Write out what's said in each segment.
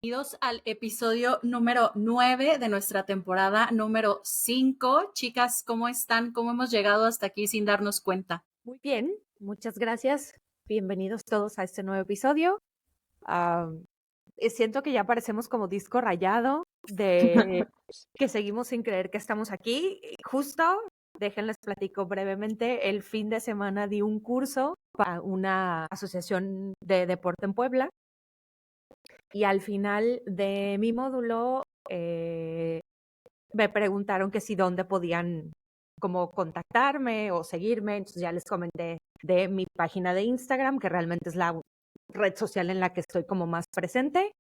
Bienvenidos al episodio número 9 de nuestra temporada número 5. Chicas, ¿cómo están? ¿Cómo hemos llegado hasta aquí sin darnos cuenta? Muy bien, muchas gracias. Bienvenidos todos a este nuevo episodio. Siento que ya parecemos como disco rayado de que seguimos sin creer que estamos aquí. Justo, déjenles platico brevemente, el fin de semana di un curso para una asociación de deporte en Puebla y al final de mi módulo me preguntaron que si dónde podían como contactarme o seguirme, entonces ya les comenté de mi página de Instagram, que realmente es la red social en la que estoy como más presente,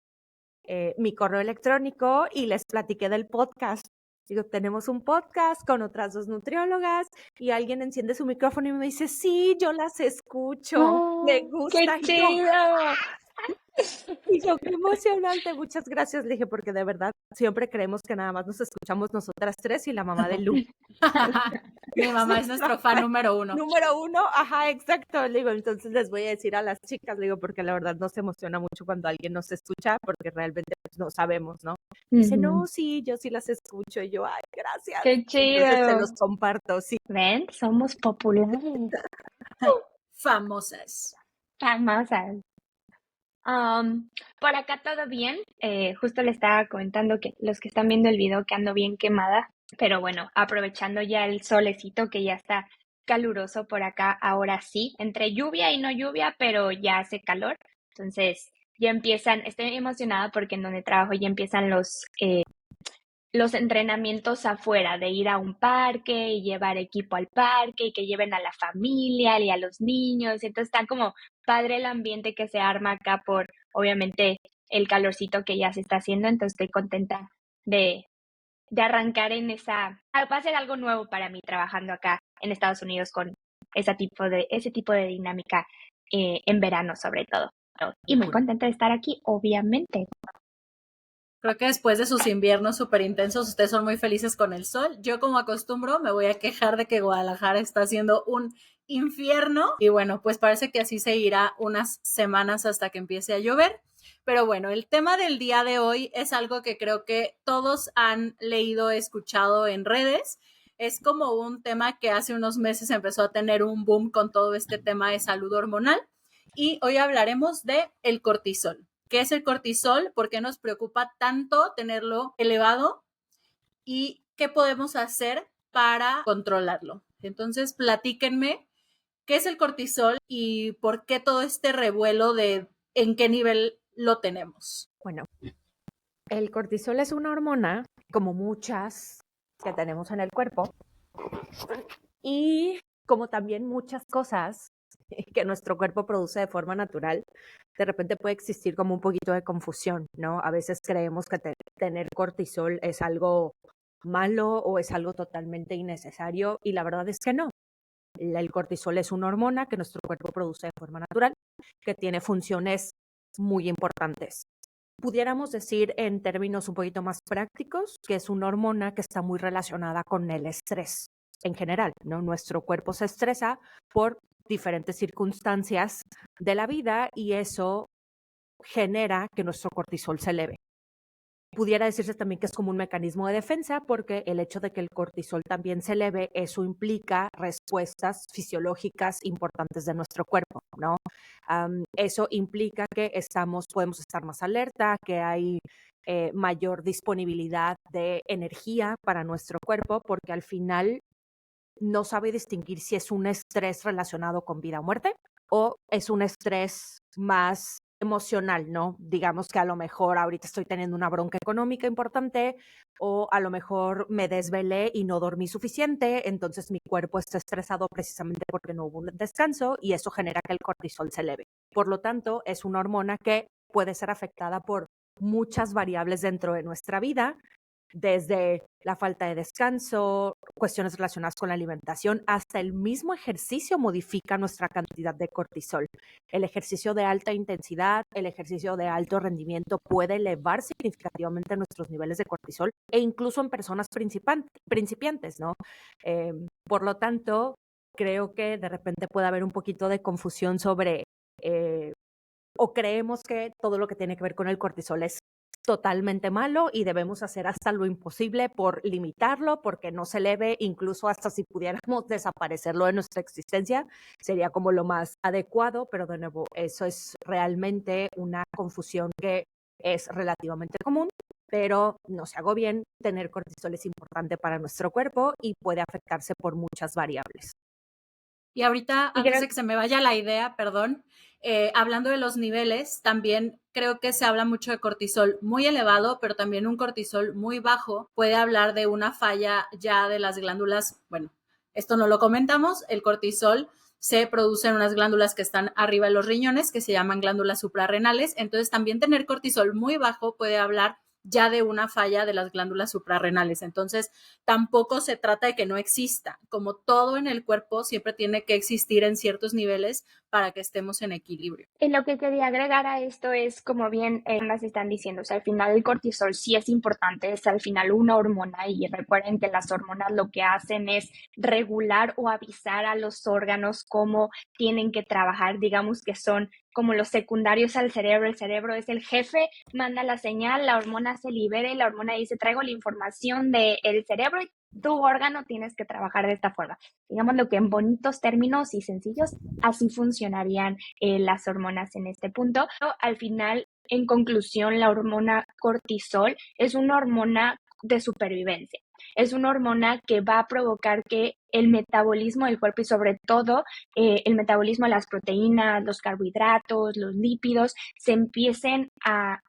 mi correo electrónico y les platiqué del podcast. Digo, tenemos un podcast con otras 2 nutriólogas y alguien enciende su micrófono y me dice, sí, yo las escucho, me gusta. ¡Qué chido! Y yo, qué emocionante, muchas gracias, le dije, porque de verdad siempre creemos que nada más nos escuchamos nosotras 3 y la mamá de Lu. Mi mamá es nuestro fan número 1. Número 1, ajá, exacto, le digo, entonces les voy a decir a las chicas, le digo, porque la verdad nos emociona mucho cuando alguien nos escucha, porque realmente pues, no sabemos, ¿no? Dice, no, sí, yo sí las escucho, y yo, ay, gracias. ¡Qué chido! Entonces se los comparto, sí. ¿Ven? Somos populares. Famosas. Famosas. Por acá todo bien. Justo le estaba comentando que los que están viendo el video que ando bien quemada, pero bueno, aprovechando ya el solecito que ya está caluroso por acá, ahora sí, entre lluvia y no lluvia, pero ya hace calor. Entonces ya empiezan, estoy emocionada porque en donde trabajo ya empiezan los entrenamientos afuera, de ir a un parque y llevar equipo al parque y que lleven a la familia y a los niños. Entonces está como padre el ambiente que se arma acá por, obviamente, el calorcito que ya se está haciendo. Entonces estoy contenta de arrancar en esa... Va a ser algo nuevo para mí trabajando acá en Estados Unidos con ese tipo de dinámica en verano sobre todo. Y muy contenta de estar aquí, obviamente. Creo que después de sus inviernos súper intensos, ustedes son muy felices con el sol. Yo, como acostumbro, me voy a quejar de que Guadalajara está haciendo un infierno. Y bueno, pues parece que así seguirá unas semanas hasta que empiece a llover. Pero bueno, el tema del día de hoy es algo que creo que todos han leído, escuchado en redes. Es como un tema que hace unos meses empezó a tener un boom con todo este tema de salud hormonal. Y hoy hablaremos de el cortisol. ¿Qué es el cortisol? ¿Por qué nos preocupa tanto tenerlo elevado? ¿Y qué podemos hacer para controlarlo? Entonces, platíquenme qué es el cortisol y por qué todo este revuelo de en qué nivel lo tenemos. Bueno, el cortisol es una hormona, como muchas que tenemos en el cuerpo, y como también muchas cosas que nuestro cuerpo produce de forma natural, de repente puede existir como un poquito de confusión, ¿no? A veces creemos que tener cortisol es algo malo o es algo totalmente innecesario y la verdad es que no. El cortisol es una hormona que nuestro cuerpo produce de forma natural, que tiene funciones muy importantes. Pudiéramos decir en términos un poquito más prácticos que es una hormona que está muy relacionada con el estrés en general, ¿no? Nuestro cuerpo se estresa por diferentes circunstancias de la vida y eso genera que nuestro cortisol se eleve. Pudiera decirse también que es como un mecanismo de defensa porque el hecho de que el cortisol también se eleve, eso implica respuestas fisiológicas importantes de nuestro cuerpo, ¿no? Eso implica que podemos estar más alerta, que hay mayor disponibilidad de energía para nuestro cuerpo porque al final no sabe distinguir si es un estrés relacionado con vida o muerte o es un estrés más emocional, ¿no? Digamos que a lo mejor ahorita estoy teniendo una bronca económica importante o a lo mejor me desvelé y no dormí suficiente, entonces mi cuerpo está estresado precisamente porque no hubo un descanso y eso genera que el cortisol se eleve. Por lo tanto, es una hormona que puede ser afectada por muchas variables dentro de nuestra vida, desde la falta de descanso, cuestiones relacionadas con la alimentación, hasta el mismo ejercicio modifica nuestra cantidad de cortisol. El ejercicio de alta intensidad, el ejercicio de alto rendimiento puede elevar significativamente nuestros niveles de cortisol e incluso en personas principiantes, ¿no? Por lo tanto, creo que de repente puede haber un poquito de confusión sobre o creemos que todo lo que tiene que ver con el cortisol es totalmente malo y debemos hacer hasta lo imposible por limitarlo, porque no se eleve, incluso hasta si pudiéramos desaparecerlo de nuestra existencia, sería como lo más adecuado, pero de nuevo, eso es realmente una confusión que es relativamente común, pero no se hago bien, tener cortisol es importante para nuestro cuerpo y puede afectarse por muchas variables. Y ahorita, Y antes creo de que se me vaya la idea, perdón, hablando de los niveles, también creo que se habla mucho de cortisol muy elevado, pero también un cortisol muy bajo puede hablar de una falla ya de las glándulas. Bueno, esto no lo comentamos, el cortisol se produce en unas glándulas que están arriba de los riñones, que se llaman glándulas suprarrenales. Entonces, también tener cortisol muy bajo puede hablar ya de una falla de las glándulas suprarrenales. Entonces, tampoco se trata de que no exista. Como todo en el cuerpo, siempre tiene que existir en ciertos niveles para que estemos en equilibrio. Y lo que quería agregar a esto es, como bien ambas están diciendo, o sea, al final el cortisol sí es importante, es al final una hormona y recuerden que las hormonas lo que hacen es regular o avisar a los órganos cómo tienen que trabajar, digamos que son como los secundarios al cerebro, el cerebro es el jefe, manda la señal, la hormona se libera y la hormona dice, traigo la información del cerebro y tu órgano tienes que trabajar de esta forma. Digamos lo que en bonitos términos y sencillos, así funcionarían las hormonas en este punto. Pero al final, en conclusión, la hormona cortisol es una hormona de supervivencia. Es una hormona que va a provocar que el metabolismo del cuerpo y sobre todo el metabolismo de las proteínas, los carbohidratos, los lípidos, se empiecen a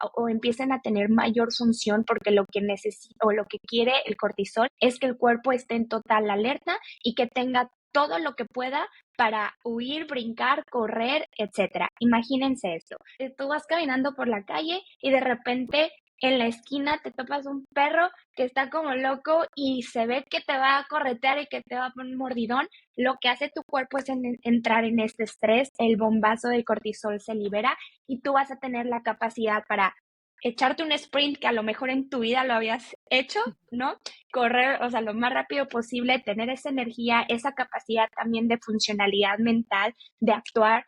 tener mayor función porque lo que necesita o lo que quiere el cortisol es que el cuerpo esté en total alerta y que tenga todo lo que pueda para huir, brincar, correr, etcétera. Imagínense esto. Tú vas caminando por la calle y de repente en la esquina te topas un perro que está como loco y se ve que te va a corretear y que te va a poner un mordidón. Lo que hace tu cuerpo es entrar en este estrés, el bombazo de cortisol se libera y tú vas a tener la capacidad para echarte un sprint que a lo mejor en tu vida lo habías hecho, ¿no? Correr, o sea, lo más rápido posible, tener esa energía, esa capacidad también de funcionalidad mental, de actuar,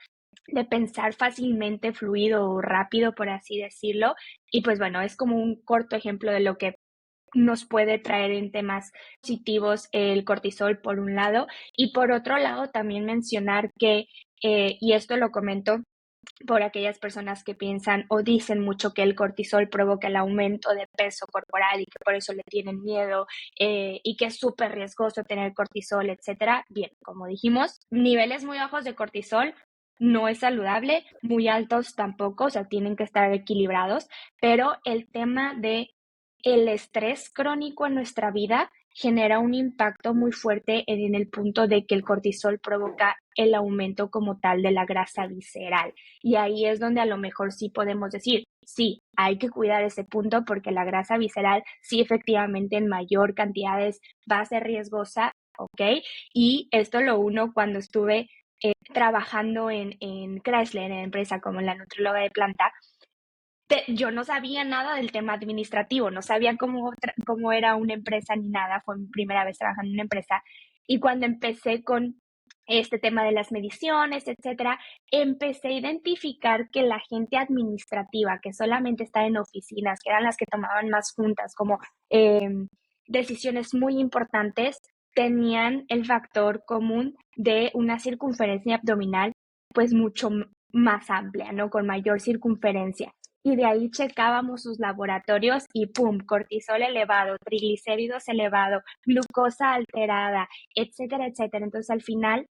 de pensar fácilmente, fluido o rápido, por así decirlo. Y pues bueno, es como un corto ejemplo de lo que nos puede traer en temas positivos el cortisol por un lado y por otro lado también mencionar que, y esto lo comento por aquellas personas que piensan o dicen mucho que el cortisol provoca el aumento de peso corporal y que por eso le tienen miedo y que es súper riesgoso tener cortisol, etcétera. Bien, como dijimos, niveles muy bajos de cortisol no es saludable, muy altos tampoco, o sea, tienen que estar equilibrados, pero el tema de el estrés crónico en nuestra vida genera un impacto muy fuerte en el punto de que el cortisol provoca el aumento como tal de la grasa visceral. Y ahí es donde a lo mejor sí podemos decir, sí, hay que cuidar ese punto porque la grasa visceral sí efectivamente en mayor cantidades va a ser riesgosa, ¿ok? Y esto lo uno cuando estuve trabajando en Chrysler, en empresa como la nutrióloga de planta, yo no sabía nada del tema administrativo, no sabía cómo era una empresa ni nada, fue mi primera vez trabajando en una empresa. Y cuando empecé con este tema de las mediciones, etcétera, empecé a identificar que la gente administrativa que solamente está en oficinas, que eran las que tomaban más juntas, como decisiones muy importantes, tenían el factor común de una circunferencia abdominal pues mucho más amplia, ¿no? Con mayor circunferencia y de ahí checábamos sus laboratorios y pum, cortisol elevado, triglicéridos elevado, glucosa alterada, etcétera, etcétera. Entonces al final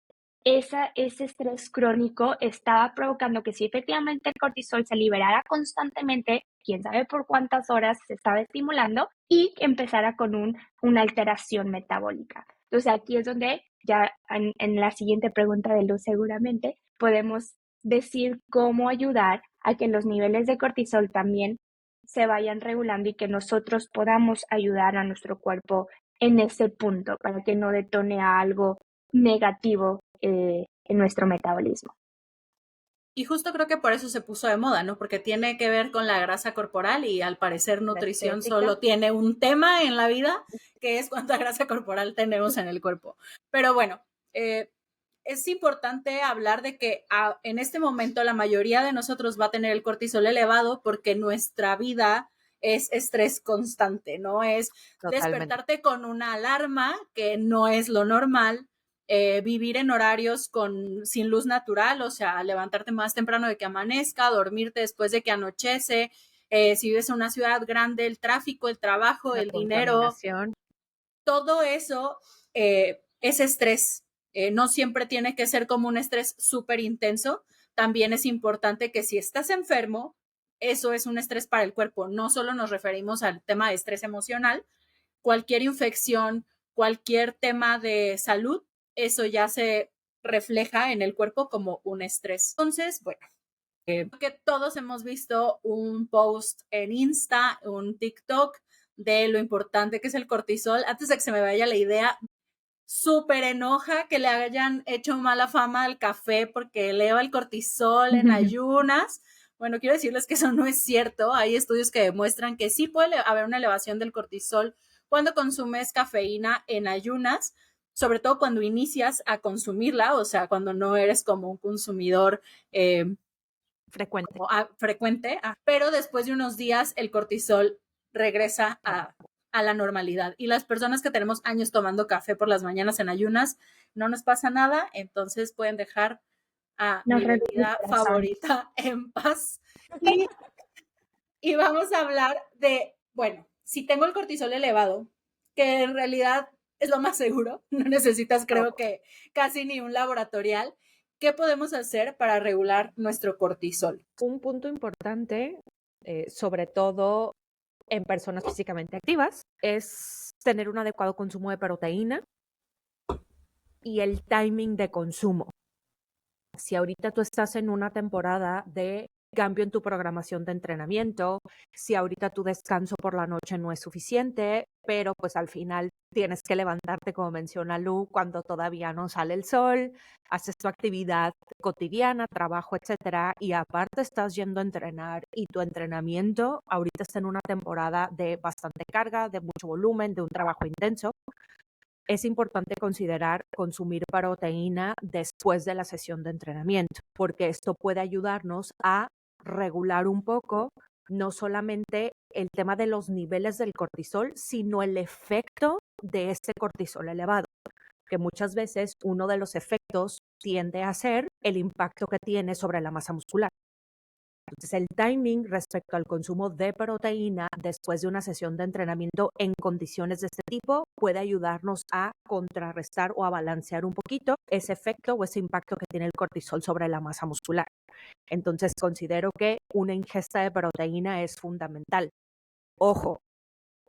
ese estrés crónico estaba provocando que si efectivamente el cortisol se liberara constantemente, quién sabe por cuántas horas se estaba estimulando y empezara con una alteración metabólica. Entonces aquí es donde ya en la siguiente pregunta de Luz seguramente podemos decir cómo ayudar a que los niveles de cortisol también se vayan regulando y que nosotros podamos ayudar a nuestro cuerpo en ese punto para que no detone a algo negativo en nuestro metabolismo. Y justo creo que por eso se puso de moda, ¿no? Porque tiene que ver con la grasa corporal y al parecer nutrición solo tiene un tema en la vida, que es cuánta grasa corporal tenemos en el cuerpo. Pero bueno, es importante hablar de que en este momento la mayoría de nosotros va a tener el cortisol elevado porque nuestra vida es estrés constante, ¿no? Es Totalmente. despertarte con una alarma, que no es lo normal, vivir en horarios sin luz natural, o sea, levantarte más temprano de que amanezca, dormirte después de que anochece, si vives en una ciudad grande, el tráfico, el trabajo, La el dinero, contaminación. todo eso es estrés. No siempre tiene que ser como un estrés súper intenso. También es importante que si estás enfermo, eso es un estrés para el cuerpo. No solo nos referimos al tema de estrés emocional, cualquier infección, cualquier tema de salud, eso ya se refleja en el cuerpo como un estrés. Entonces, bueno, que todos hemos visto un post en Insta, un TikTok de lo importante que es el cortisol. Antes de que se me vaya la idea, súper enoja que le hayan hecho mala fama al café porque eleva el cortisol en ayunas. Bueno, quiero decirles que eso no es cierto. Hay estudios que demuestran que sí puede haber una elevación del cortisol cuando consumes cafeína en ayunas, sobre todo cuando inicias a consumirla, o sea, cuando no eres como un consumidor frecuente. frecuente, pero después de unos días el cortisol regresa a la normalidad. Y las personas que tenemos años tomando café por las mañanas en ayunas, no nos pasa nada, entonces pueden dejar a mi bebida favorita en paz. Y vamos a hablar de, bueno, si tengo el cortisol elevado, que en realidad es lo más seguro, no necesitas creo que casi ni un laboratorial, ¿qué podemos hacer para regular nuestro cortisol? Un punto importante, sobre todo en personas físicamente activas, es tener un adecuado consumo de proteína y el timing de consumo. Si ahorita tú estás en una temporada de cambio en tu programación de entrenamiento, si ahorita tu descanso por la noche no es suficiente, pero pues al final tienes que levantarte, como menciona Lu, cuando todavía no sale el sol, haces tu actividad cotidiana, trabajo, etcétera, y aparte estás yendo a entrenar y tu entrenamiento ahorita está en una temporada de bastante carga, de mucho volumen, de un trabajo intenso. Es importante considerar consumir proteína después de la sesión de entrenamiento, porque esto puede ayudarnos a regular un poco no solamente el tema de los niveles del cortisol, sino el efecto de este cortisol elevado, que muchas veces uno de los efectos tiende a ser el impacto que tiene sobre la masa muscular. Entonces, el timing respecto al consumo de proteína después de una sesión de entrenamiento en condiciones de este tipo puede ayudarnos a contrarrestar o a balancear un poquito ese efecto o ese impacto que tiene el cortisol sobre la masa muscular. Entonces, considero que una ingesta de proteína es fundamental. Ojo,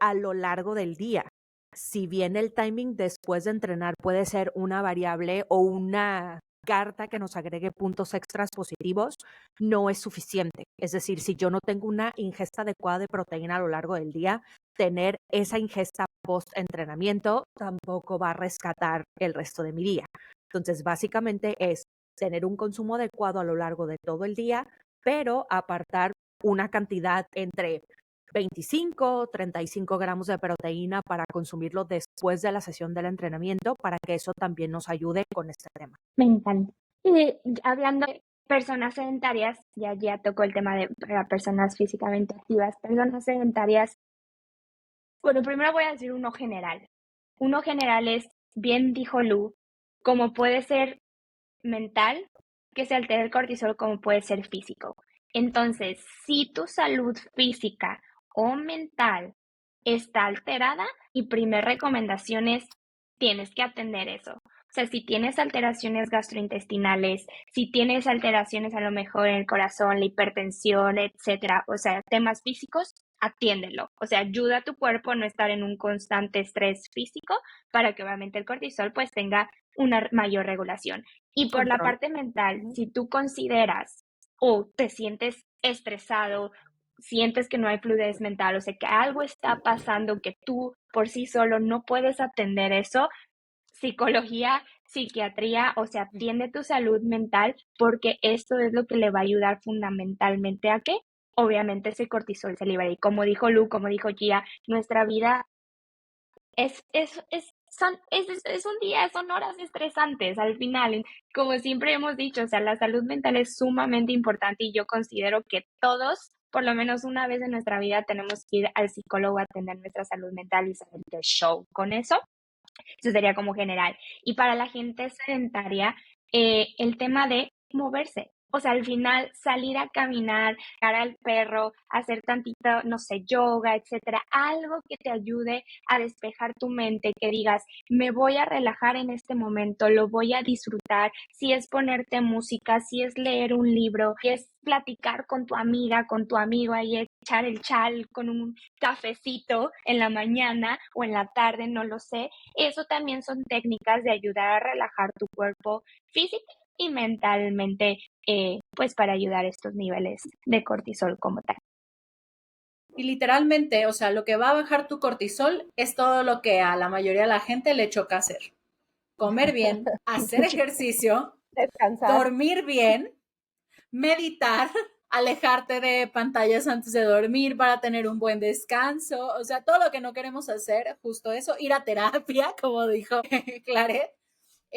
a lo largo del día. Si bien el timing después de entrenar puede ser una variable o una carta que nos agregue puntos extras positivos, no es suficiente. Es decir, si yo no tengo una ingesta adecuada de proteína a lo largo del día, tener esa ingesta post-entrenamiento tampoco va a rescatar el resto de mi día. Entonces, básicamente es tener un consumo adecuado a lo largo de todo el día, pero apartar una cantidad entre 25, 35 gramos de proteína para consumirlo después de la sesión del entrenamiento para que eso también nos ayude con este tema. Me encanta. Y hablando de personas sedentarias, ya tocó el tema de personas físicamente activas, personas sedentarias. Bueno, primero voy a decir uno general. Uno general es, bien dijo Lu, como puede ser mental, que se altera el cortisol, como puede ser físico. Entonces, si tu salud física o mental está alterada, mi primer recomendación es, tienes que atender eso. O sea, si tienes alteraciones gastrointestinales, si tienes alteraciones a lo mejor en el corazón, la hipertensión, etcétera, o sea, temas físicos, atiéndelo. O sea, ayuda a tu cuerpo a no estar en un constante estrés físico para que obviamente el cortisol pues tenga una mayor regulación. Y por la parte mental, si tú consideras o te sientes estresado, sientes que no hay fluidez mental, o sea, que algo está pasando que tú por sí solo no puedes atender eso, psicología, psiquiatría, o sea, atiende tu salud mental porque esto es lo que le va a ayudar fundamentalmente a que obviamente ese cortisol se libere. Y como dijo Lu, como dijo Gia, nuestra vida es un día, son horas estresantes al final. Como siempre hemos dicho, o sea, la salud mental es sumamente importante y yo considero que todos por lo menos una vez en nuestra vida tenemos que ir al psicólogo a atender nuestra salud mental y saber qué show con eso. Eso sería como general. Y para la gente sedentaria, el tema de moverse. O sea, al final salir a caminar, sacar al perro, hacer tantito, no sé, yoga, etcétera, algo que te ayude a despejar tu mente, que digas, me voy a relajar en este momento, lo voy a disfrutar, si es ponerte música, si es leer un libro, si es platicar con tu amiga, con tu amigo ahí, echar el chal con un cafecito en la mañana o en la tarde, no lo sé. Eso también son técnicas de ayudar a relajar tu cuerpo físico y mentalmente, pues para ayudar a estos niveles de cortisol como tal. Y literalmente, o sea, lo que va a bajar tu cortisol es todo lo que a la mayoría de la gente le choca hacer. Comer bien, hacer ejercicio, Descansar. dormir bien, meditar, alejarte de pantallas antes de dormir para tener un buen descanso, o sea, todo lo que no queremos hacer, justo eso, ir a terapia, como dijo Claret.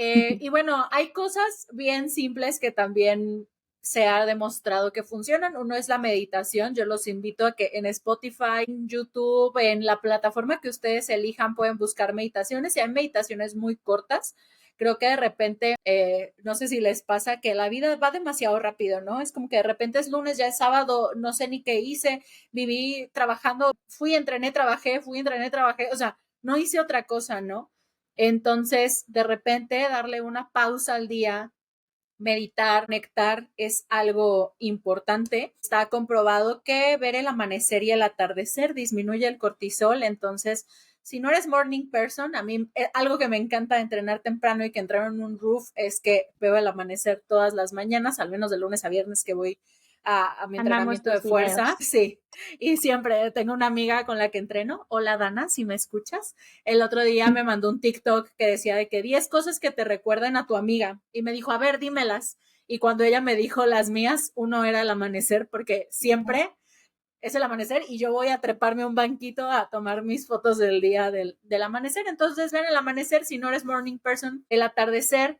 Y bueno, hay cosas bien simples que también se ha demostrado que funcionan. Uno es la meditación. Yo los invito a que en Spotify, en YouTube, en la plataforma que ustedes elijan, pueden buscar meditaciones. Y hay meditaciones muy cortas. Creo que de repente, no sé si les pasa que la vida va demasiado rápido, ¿no? Es como que de repente es lunes, ya es sábado, no sé ni qué hice, viví trabajando, entrené, trabajé, o sea, no hice otra cosa, ¿no? Entonces, de repente, darle una pausa al día, meditar, conectar es algo importante. Está comprobado que ver el amanecer y el atardecer disminuye el cortisol. Entonces, si no eres morning person, a mí algo que me encanta de entrenar temprano y que entrar en un roof es que veo el amanecer todas las mañanas, al menos de lunes a viernes que voy a mi Amamos entrenamiento de tus fuerza. videos. Sí, y siempre tengo una amiga con la que entreno. Hola Dana, si me escuchas. El otro día me mandó un TikTok que decía de que 10 cosas que te recuerden a tu amiga y me dijo, a ver, dímelas. Y cuando ella me dijo las mías, uno era el amanecer, porque siempre es el amanecer y yo voy a treparme a un banquito a tomar mis fotos del día del amanecer. Entonces ven el amanecer si no eres morning person, el atardecer,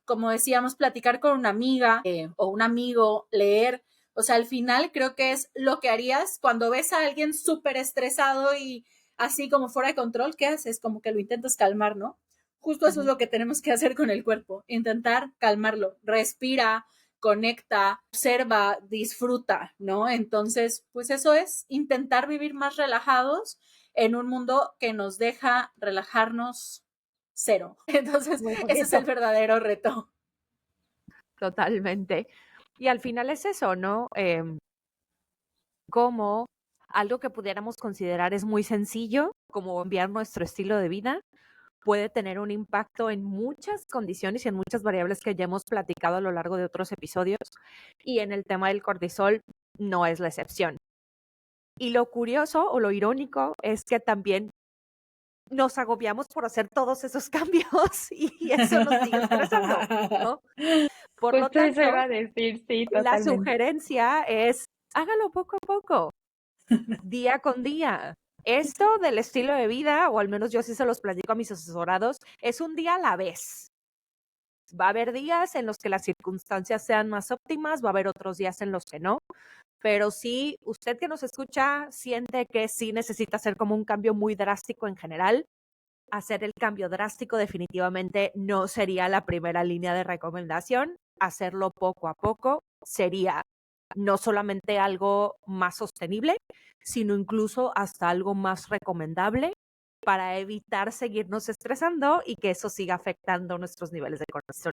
como decíamos, platicar con una amiga o un amigo, leer. O sea, al final creo que es lo que harías cuando ves a alguien súper estresado y así como fuera de control. ¿Qué haces? Como que lo intentas calmar, ¿no? Justo eso es lo que tenemos que hacer con el cuerpo, intentar calmarlo. Respira, conecta, observa, disfruta, ¿no? Entonces, pues eso es intentar vivir más relajados en un mundo que nos deja relajarnos cero. Entonces, Muy ese es el poquito. verdadero reto. Totalmente. Y al final es eso, ¿no? Como algo que pudiéramos considerar es muy sencillo, como enviar nuestro estilo de vida, puede tener un impacto en muchas condiciones y en muchas variables que ya hemos platicado a lo largo de otros episodios. Y en el tema del cortisol no es la excepción. Y lo curioso o lo irónico es que también nos agobiamos por hacer todos esos cambios y eso nos sigue estresando, ¿no? Por lo Justo eso iba tanto, a decir, sí, la totalmente. sugerencia es hágalo poco a poco, día con día. Esto del estilo de vida, o al menos yo sí se los platico a mis asesorados, es un día a la vez. Va a haber días en los que las circunstancias sean más óptimas, va a haber otros días en los que no, pero si usted que nos escucha siente que sí necesita hacer como un cambio muy drástico en general, hacer el cambio drástico definitivamente no sería la primera línea de recomendación. Hacerlo poco a poco sería no solamente algo más sostenible, sino incluso hasta algo más recomendable para evitar seguirnos estresando y que eso siga afectando nuestros niveles de cortisol.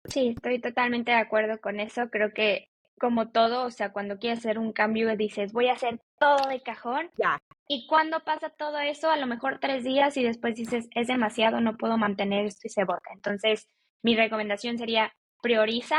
Sí, estoy totalmente de acuerdo con eso. Creo que como todo, o sea, cuando quieres hacer un cambio dices, voy a hacer todo de cajón. Ya, Y cuando pasa todo eso, a lo mejor 3 días y después dices, es demasiado, no puedo mantener esto y se bota. Entonces, mi recomendación sería, prioriza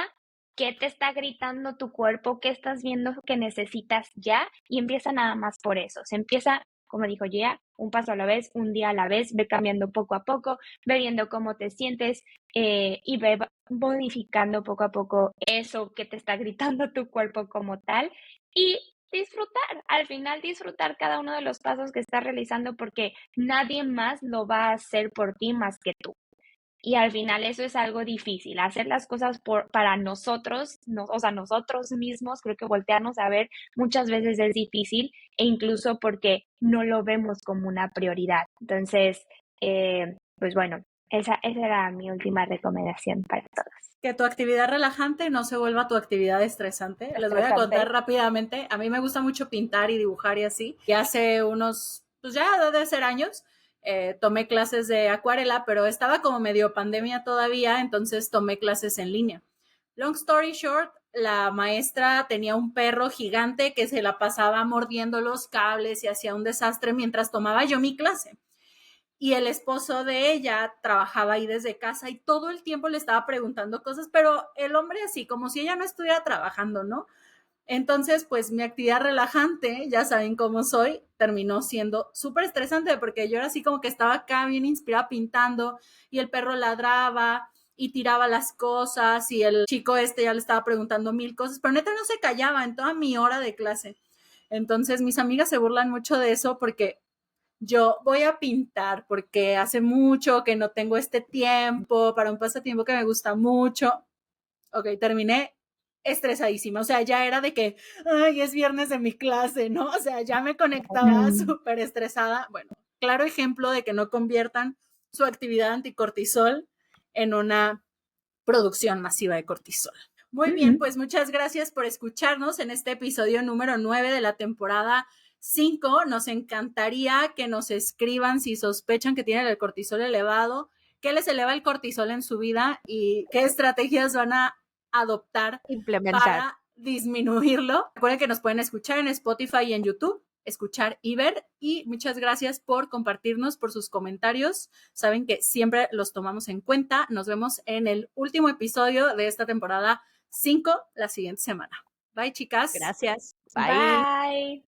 qué te está gritando tu cuerpo, qué estás viendo que necesitas ya y empieza nada más por eso. Se empieza, como dijo ya, un paso a la vez, un día a la vez, ve cambiando poco a poco, ve viendo cómo te sientes y ve modificando poco a poco eso que te está gritando tu cuerpo como tal. Y disfrutar, al final disfrutar cada uno de los pasos que estás realizando porque nadie más lo va a hacer por ti más que tú. Y al final eso es algo difícil, hacer las cosas para nosotros, o sea, nosotros mismos, creo que voltearnos a ver muchas veces es difícil e incluso porque no lo vemos como una prioridad. Entonces, pues bueno, esa era mi última recomendación para todos. Que tu actividad relajante no se vuelva tu actividad estresante. Les voy a contar rápidamente. A mí me gusta mucho pintar y dibujar y así. Y hace unos, pues ya debe ser años, tomé clases de acuarela, pero estaba como medio pandemia todavía, entonces tomé clases en línea. Long story short, la maestra tenía un perro gigante que se la pasaba mordiendo los cables y hacía un desastre mientras tomaba yo mi clase. Y el esposo de ella trabajaba ahí desde casa y todo el tiempo le estaba preguntando cosas, pero el hombre así, como si ella no estuviera trabajando, ¿no? Entonces, pues mi actividad relajante, ya saben cómo soy, terminó siendo súper estresante porque yo era así como que estaba acá bien inspirada pintando y el perro ladraba y tiraba las cosas y el chico ya le estaba preguntando mil cosas, pero neta no se callaba en toda mi hora de clase. Entonces, mis amigas se burlan mucho de eso porque yo voy a pintar porque hace mucho que no tengo este tiempo para un pasatiempo que me gusta mucho. Ok, terminé estresadísima, o sea, ya era de que, ay, es viernes de mi clase, ¿no? O sea, ya me conectaba súper estresada. Bueno, claro ejemplo de que no conviertan su actividad anticortisol en una producción masiva de cortisol. Muy bien, pues muchas gracias por escucharnos en este episodio número 9 de la temporada 5. Nos encantaría que nos escriban si sospechan que tienen el cortisol elevado, qué les eleva el cortisol en su vida y qué estrategias van a adoptar para disminuirlo. Recuerden que nos pueden escuchar en Spotify y en YouTube, escuchar y ver. Y muchas gracias por compartirnos, por sus comentarios. Saben que siempre los tomamos en cuenta. Nos vemos en el último episodio de esta temporada 5 la siguiente semana. Bye, chicas. Gracias. Bye.